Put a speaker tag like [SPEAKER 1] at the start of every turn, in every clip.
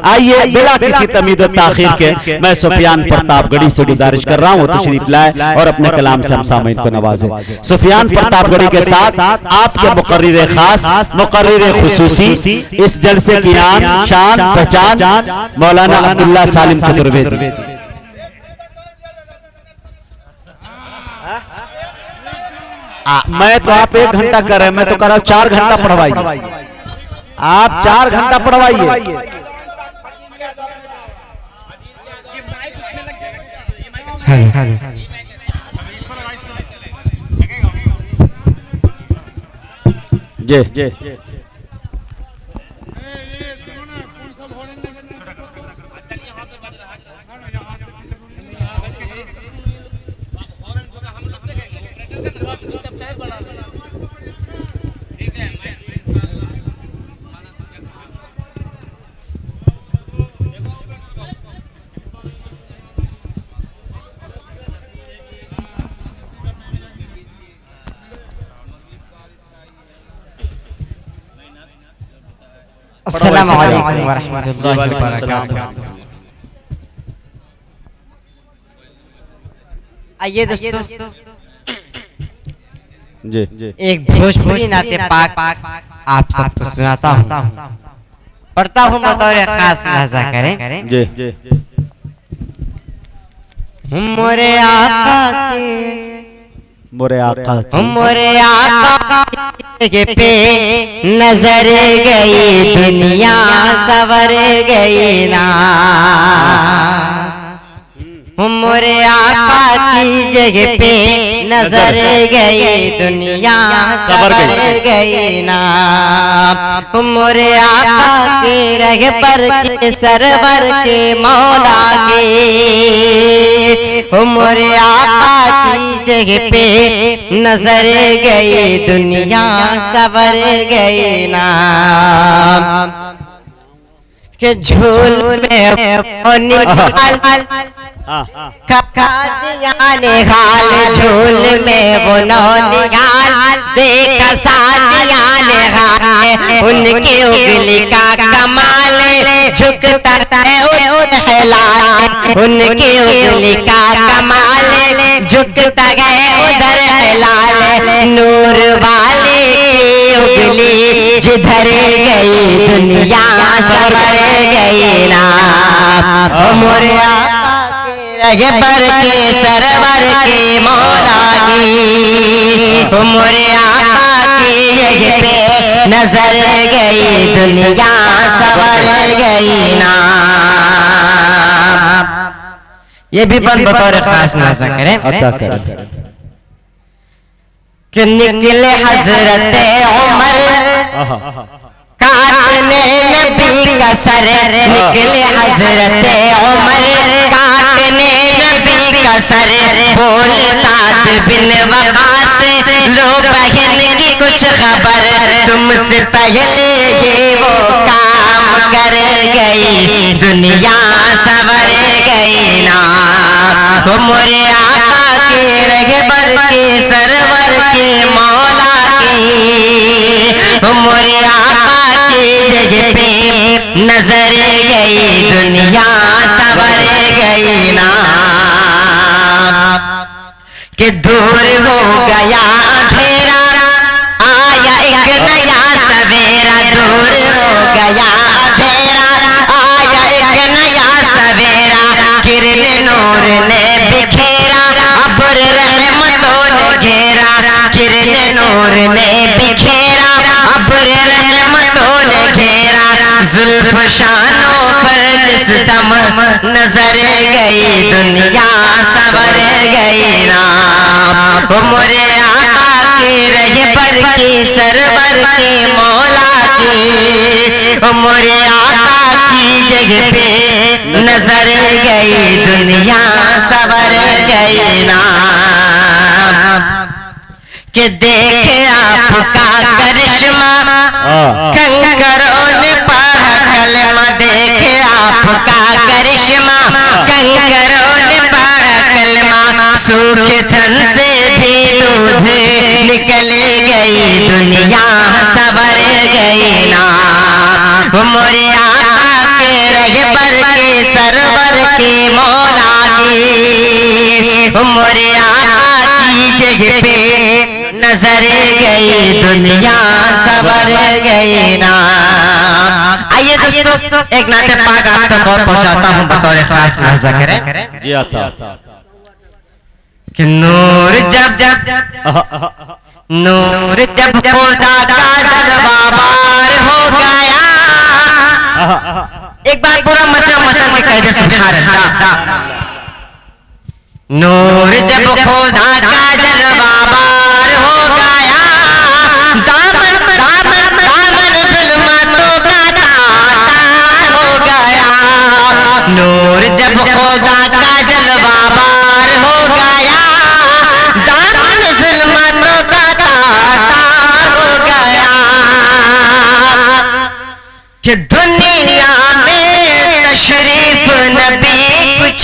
[SPEAKER 1] आइए बिला किसी तमीद और ताखीर के मैं सुफियान प्रतापगढ़ी से गुजारिश कर रहा हूँ तशरीफ लाए और अपने कलाम से हम सामईन को नवाजे। सुफियान प्रतापगढ़ी के साथ आपके मुकर्रिर खास मुकर्रिर खुसूसी इस जलसे की आन शान पहचान मौलाना अब्दुल्ला सालिम चतुर्वेदी। मैं तो आप 1 घंटा कर रहे हैं, मैं तो कर रहा हूं 4 घंटा पढ़वाइए। आप 4 घंटा पढ़वाइए। जी
[SPEAKER 2] अस्सलामु अलैकुम वरहमतुल्लाहि वबरकातुहू। आइए दोस्तों, एक भोजपुरी नाते पाक आप सबको सुनाता हूँ, पढ़ता हूँ बतौर खास मजा करें। मोरे आका के पे नजर गई दुनिया सवर गई ना। मोरे आका की जगह पे नजर गई दुनिया सवर गई ना। मोरे आका के रग पर के सरवर के मौला के। मोरे आका की जगह पे नजर गई दुनिया सवर गई ना। के झूल में निकाल निकाल झूल में वो निकाल देखा सादिया निकाल उनके उंगली का कमाल झुकता है उधर उनके उंगली का कमाल झुकता है उधर लाल नूर वाले की उंगली जिधर गई दुनिया सवर गई ना। मोरे रगे पर के सरवर के मौला की। मोरे आका की जगह पे नजर गई दुनिया सवर गई ना। ये भी बंद बतौर खास मजा करें कि निकले हजरत उमर काटने नबी का सर। निकले हजरत उमर काटने नबी का सर। बोल साथ बिन वकास लो बहन की कुछ खबर। तुमसे पहले ये वो काम कर गई दुनिया सवर गई ना। मोरे आका के रगबर के सरवर के मौला की। मोरे आका की जगह पे नजर गई दुनिया सवर गई ना। कि दूर हो गया अंधेरा आया एक नया सवेरा। दूर हो गया अंधेरा आया एक नया सवेरा। किरण नूर ने बिखेरा अब्र रहमतों ने घेरा। किरण नूर ने बिखेरा अब्र रहमतों ने घेरा। जुल्फ शानों पर सितम नजर गई दुनिया सवर गई ना। मोरे आका के रहबर के सरवर के मौला की। मोरे आका की जगह पे नजर गई दुनिया सवर गई ना। कि देखे आपका करिश्मा कंकरों ने पढ़ा कलमा। देखे आपका करिश्मा कंकरों ने पढ़ा कलमा। सूखे थन से भी दूध निकल गई दुनिया सवर गई ना। मोरे आका के मोरे आका की जगह पे नजर गई दुनिया सवर गई ना। आइए दोस्तों एक नाट्य पाक आप तक और पहुंचाता हूं बतौर खास मुलाजा करें।
[SPEAKER 1] जी आता
[SPEAKER 2] कि नूर जब खुदा का जलवा बार हो गया। एक बार पूरा मसल के कह दे सुभान अल्लाह। नूर जब खुदा का जलवा बार हो गया, दामन दामन दामन जुल्मतों का तार हो गया। नूर जब खुदा का जलवा बार हो गया, दामन जुल्मतों का तार हो गया। कि दुनिया में तशरीफ नबी कुछ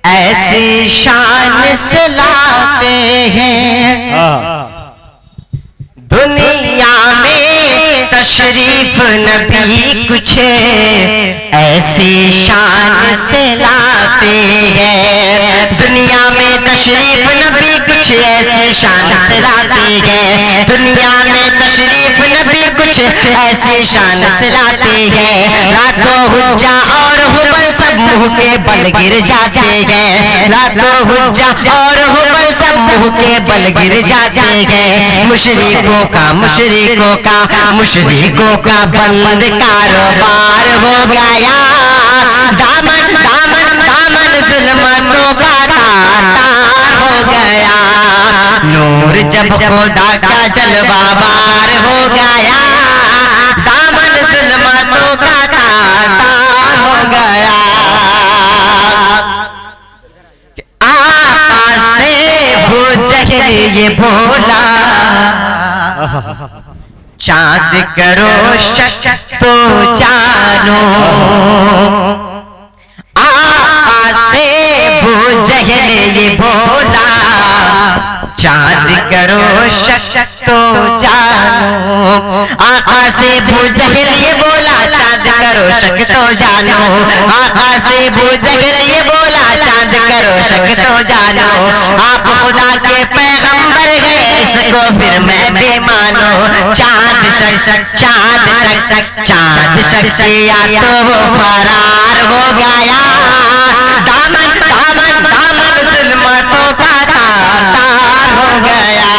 [SPEAKER 2] ऐसी शान से लाते हैं। दुनिया में तशरीफ नबी कुछ ऐसी शान से लाते हैं। दुनिया में तशरीफ नबी कुछ ऐसी शान से लाते हैं। दुनिया में तशरीफ नबी कुछ ऐसी शान से लाते हैं। रातों हुज्जा और हुबल सब मुंह के बल गिर जाते हैं। रातों हुज्जा और हुबल सब मुंह के बल गिर जाते हैं। मुशरिकों का बंद कारोबार हो गया। दामन दामन दामन जुल्मतों का तार हो गया। नूर जब खुदा का जलवा बार हो गया, दामन जुल्मतों का तार हो गया। आका से वो जहर ये बोला, चांद करो शक तो जानो। आका से वो जहल ये बोला, चांद करो शक तो जानो। आका से वो जहल ये बोला, चांद करो शक तो जानो। आका से वो जहल ये बोला, चांद करो शक तो जानो। आप खुदा के पैगंबर हैं, इसको फिर मैं भी मानो। चांद शक किया तो वो फरार हो गया। दामन दामन दामन जुल्मतों का तार हो गया।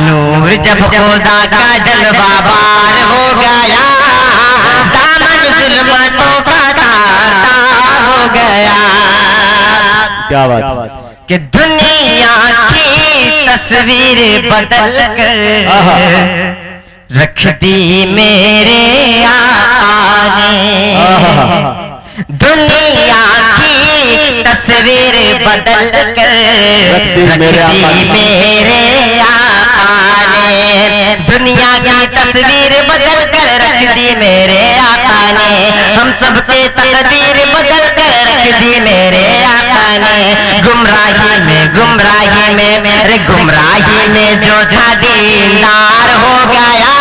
[SPEAKER 2] नूर जब खुदा का जलवा बार हो गया, दामन जुल्मतों का तार हो गया।
[SPEAKER 1] क्या बात
[SPEAKER 2] कि दुनिया की तस्वीर बदल कर रख दी मेरे आका ने। दुनिया की तस्वीर बदल कर रख दी मेरे आका ने। दुनिया की तस्वीर बदल कर रख दी मेरे आका ने। हम सबके तकदीर बदल कर रख दी मेरे आका ने। गुमराही में जो था दीनदार हो गया।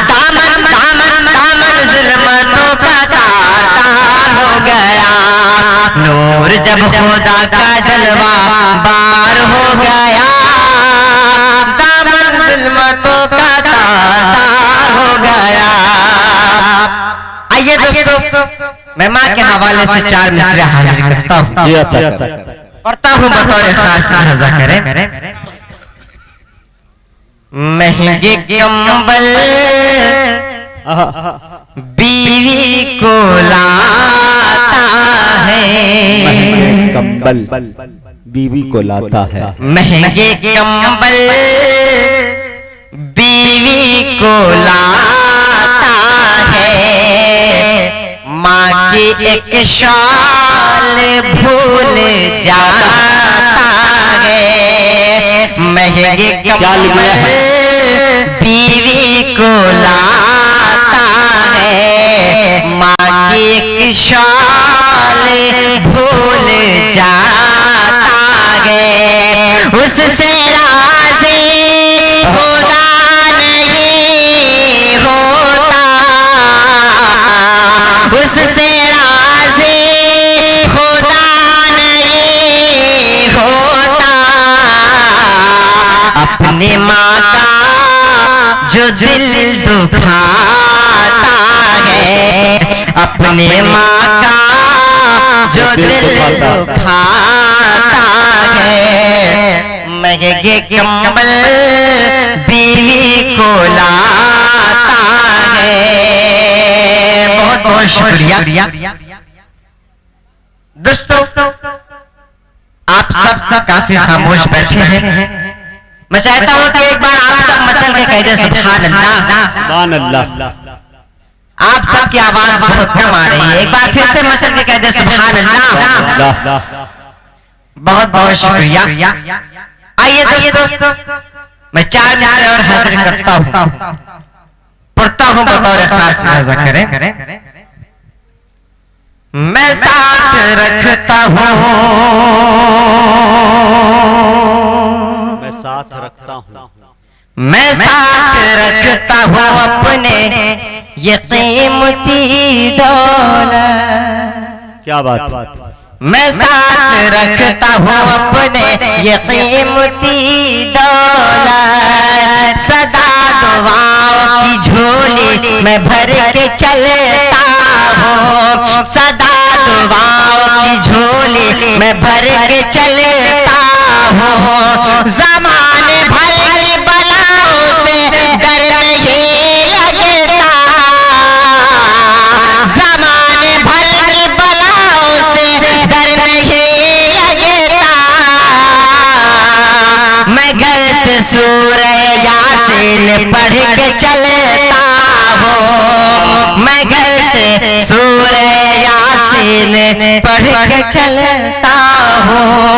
[SPEAKER 2] दामन दामन दामन जुल्मतों का तार हो गया। नूर जब खुदा का जलवा बार हो गया, दामन जुल्मतों का तार हो गया। आइए दोस्तों मैं माँ के हवाले से 4 मिसरे हाजिर करता हूँ, पढ़ता हूँ बतौर खास मुलाजा करें। महंगे कंबल बीवी को लाता है।
[SPEAKER 1] महंगे कंबल बीवी को लाता है।
[SPEAKER 2] महंगे कंबल बीवी को लाता है। माँ की एक शाल भूल जाता है। महंगे कंबल बीवी को लाता है। माँ की एक शाल भूल जाता है। उससे राज़ी खुदा नहीं होता। उससे राज़ी खुदा नहीं दिल दुखाता है, अपने माँ का जो दिल दुखाता है, महंगे कंबल बीवी को लाता है। बहुत बहुत शुक्रिया दोस्तों, आप सब काफी खामोश बैठे हैं। मैं चाहता हूं कि एक बार आप सब मसल के कह दे सुभान अल्लाह।
[SPEAKER 1] सुभान अल्लाह।
[SPEAKER 2] आप सबकी आवाज बहुत कम आ रही है, एक बार फिर से मसल के कह दे सुभान अल्लाह। बहुत बहुत शुक्रिया। आइए दोस्तों, मैं 4 मिनट और हाजिर करता हूं, पढ़ता हूं बतौर खास मुलाजा करें। मैं साथ रखता हूं,
[SPEAKER 1] मैं साथ रखता हूं,
[SPEAKER 2] मैं साथ रखता हूं अपने ये कीमती दौलत।
[SPEAKER 1] क्या बात।
[SPEAKER 2] मैं साथ रखता हूँ अपने ये कीमती दौलत, सदा दुआओं की झोली मैं भर के चलता हूँ, सदा दुआओं की झोली मैं भर के चलता हूँ। ज़माने भर के बलाओं से डर नहीं लगता, ज़माने भर के बलाओं से डर नहीं लगता। मैं घर से सूरह यासीन पढ़ के चलता हूँ, मैं घर से सूरह यासीन पढ़ के चलता हूँ।